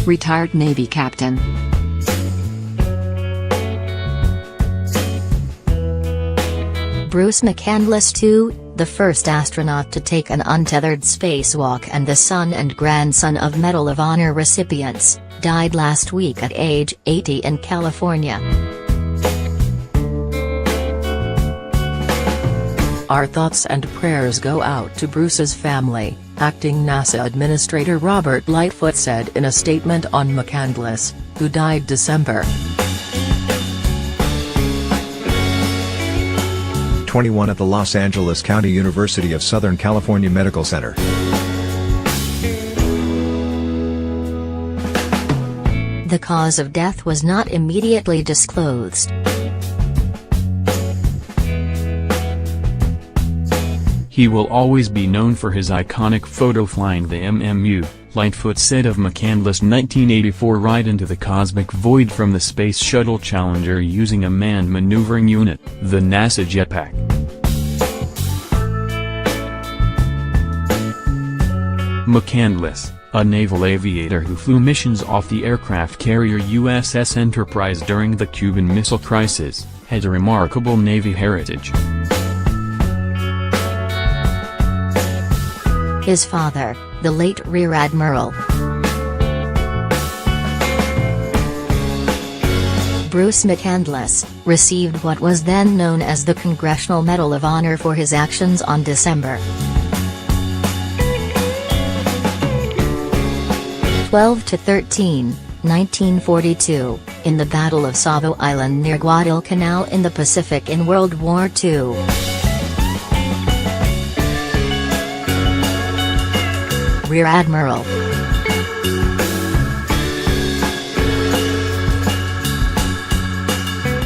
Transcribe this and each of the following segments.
Retired Navy captain. Bruce McCandless II, the first astronaut to take an untethered spacewalk and the son and grandson of Medal of Honor recipients, died last week at age 80 in California. Our thoughts and prayers go out to Bruce's family, acting NASA Administrator Robert Lightfoot said in a statement on McCandless, who died December 21 at the Los Angeles County University of Southern California Medical Center. The cause of death was not immediately disclosed. He will always be known for his iconic photo flying the MMU, Lightfoot said of McCandless' 1984 ride into the cosmic void from the Space Shuttle Challenger using a manned maneuvering unit, the NASA jetpack. McCandless, a naval aviator who flew missions off the aircraft carrier USS Enterprise during the Cuban Missile Crisis, had a remarkable Navy heritage. His father, the late Rear Admiral Bruce McCandless, received what was then known as the Congressional Medal of Honor for his actions on December 12–13, 1942, in the Battle of Savo Island near Guadalcanal in the Pacific in World War II. Rear Admiral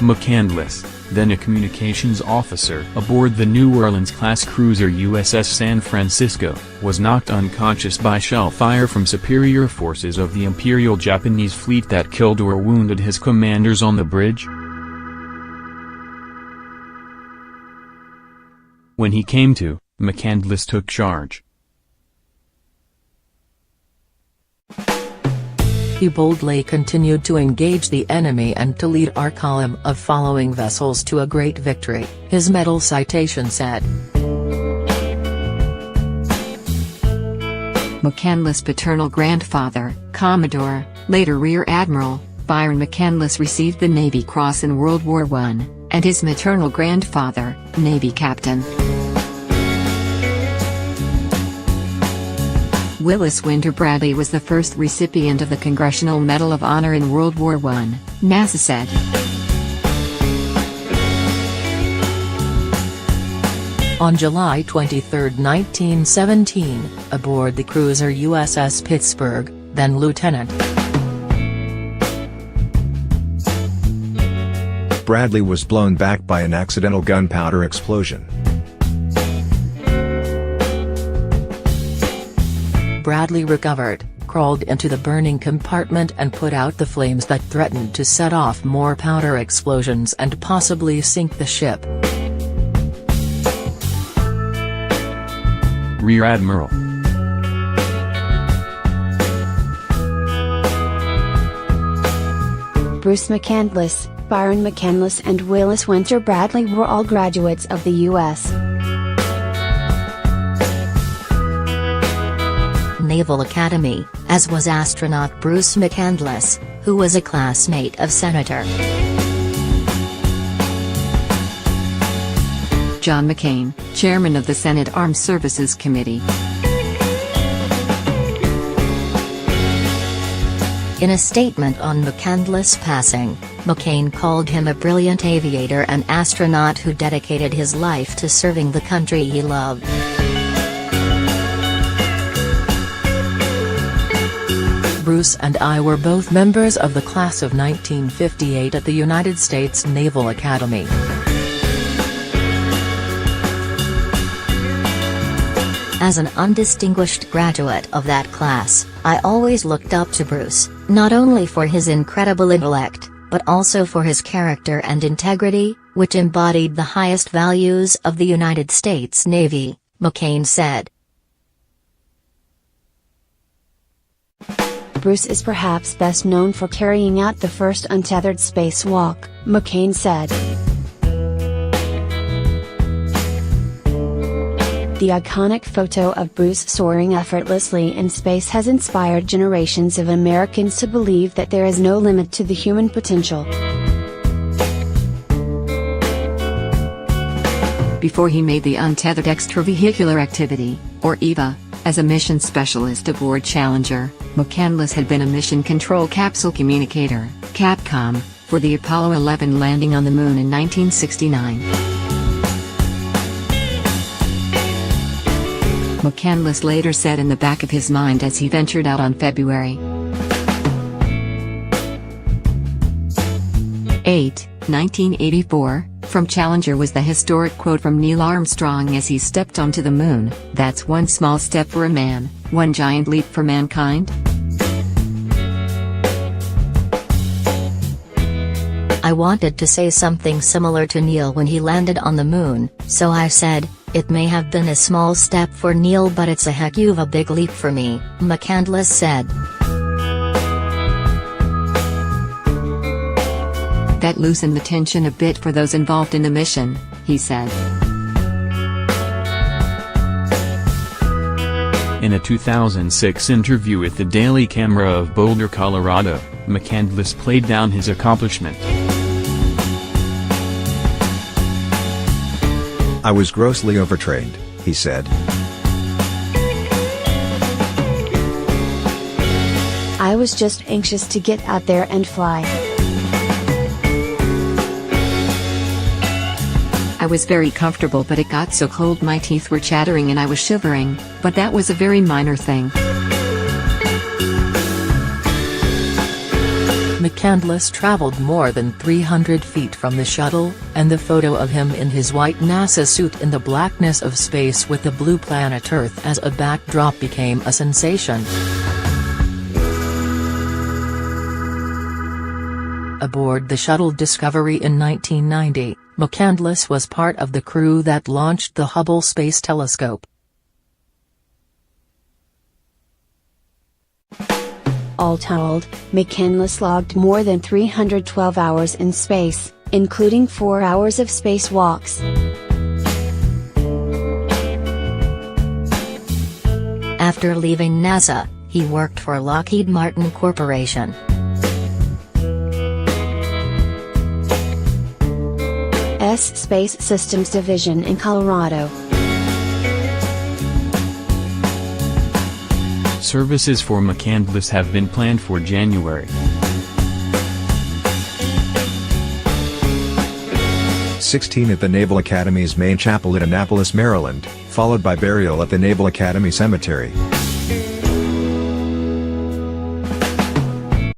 McCandless, then a communications officer aboard the New Orleans-class cruiser USS San Francisco, was knocked unconscious by shell fire from superior forces of the Imperial Japanese fleet that killed or wounded his commanders on the bridge. When he came to, McCandless took charge. He boldly continued to engage the enemy and to lead our column of following vessels to a great victory, his medal citation said. McCandless' paternal grandfather, Commodore, later Rear Admiral, Byron McCandless received the Navy Cross in World War I, and his maternal grandfather, Navy Captain Willis Winter Bradley was the first recipient of the Congressional Medal of Honor in World War I, NASA said. On July 23, 1917, aboard the cruiser USS Pittsburgh, then Lieutenant Bradley was blown back by an accidental gunpowder explosion. Bradley recovered, crawled into the burning compartment and put out the flames that threatened to set off more powder explosions and possibly sink the ship. Rear Admiral Bruce McCandless, Byron McCandless and Willis Winter Bradley were all graduates of the U.S. Naval Academy, as was astronaut Bruce McCandless, who was a classmate of Senator John McCain, chairman of the Senate Armed Services Committee. In a statement on McCandless' passing, McCain called him a brilliant aviator and astronaut who dedicated his life to serving the country he loved. Bruce and I were both members of the class of 1958 at the United States Naval Academy. As an undistinguished graduate of that class, I always looked up to Bruce, not only for his incredible intellect, but also for his character and integrity, which embodied the highest values of the United States Navy, McCain said. Bruce is perhaps best known for carrying out the first untethered spacewalk, McCain said. The iconic photo of Bruce soaring effortlessly in space has inspired generations of Americans to believe that there is no limit to the human potential. Before he made the Untethered Extravehicular Activity, or EVA, as a mission specialist aboard Challenger, McCandless had been a Mission Control Capsule Communicator, CAPCOM, for the Apollo 11 landing on the Moon in 1969. McCandless later said in the back of his mind as he ventured out on February 8, 1984, from Challenger was the historic quote from Neil Armstrong as he stepped onto the Moon, "That's one small step for a man, one giant leap for mankind." I wanted to say something similar to Neil when he landed on the Moon, so I said, "It may have been a small step for Neil, but it's a heck of a big leap for me," McCandless said. That loosened the tension a bit for those involved in the mission, he said. In a 2006 interview with the Daily Camera of Boulder, Colorado, McCandless played down his accomplishment. "I was grossly overtrained," he said. "I was just anxious to get out there and fly. I was very comfortable, but it got so cold my teeth were chattering and I was shivering, but that was a very minor thing." McCandless traveled more than 300 feet from the shuttle, and the photo of him in his white NASA suit in the blackness of space with the blue planet Earth as a backdrop became a sensation. Aboard the shuttle Discovery in 1990, McCandless was part of the crew that launched the Hubble Space Telescope. All told, McCandless logged more than 312 hours in space, including 4 hours of spacewalks. After leaving NASA, he worked for Lockheed Martin Corporation. Space Systems Division in Colorado. Services for McCandless have been planned for January. (16) At the Naval Academy's main chapel at Annapolis, Maryland, followed by burial at the Naval Academy Cemetery.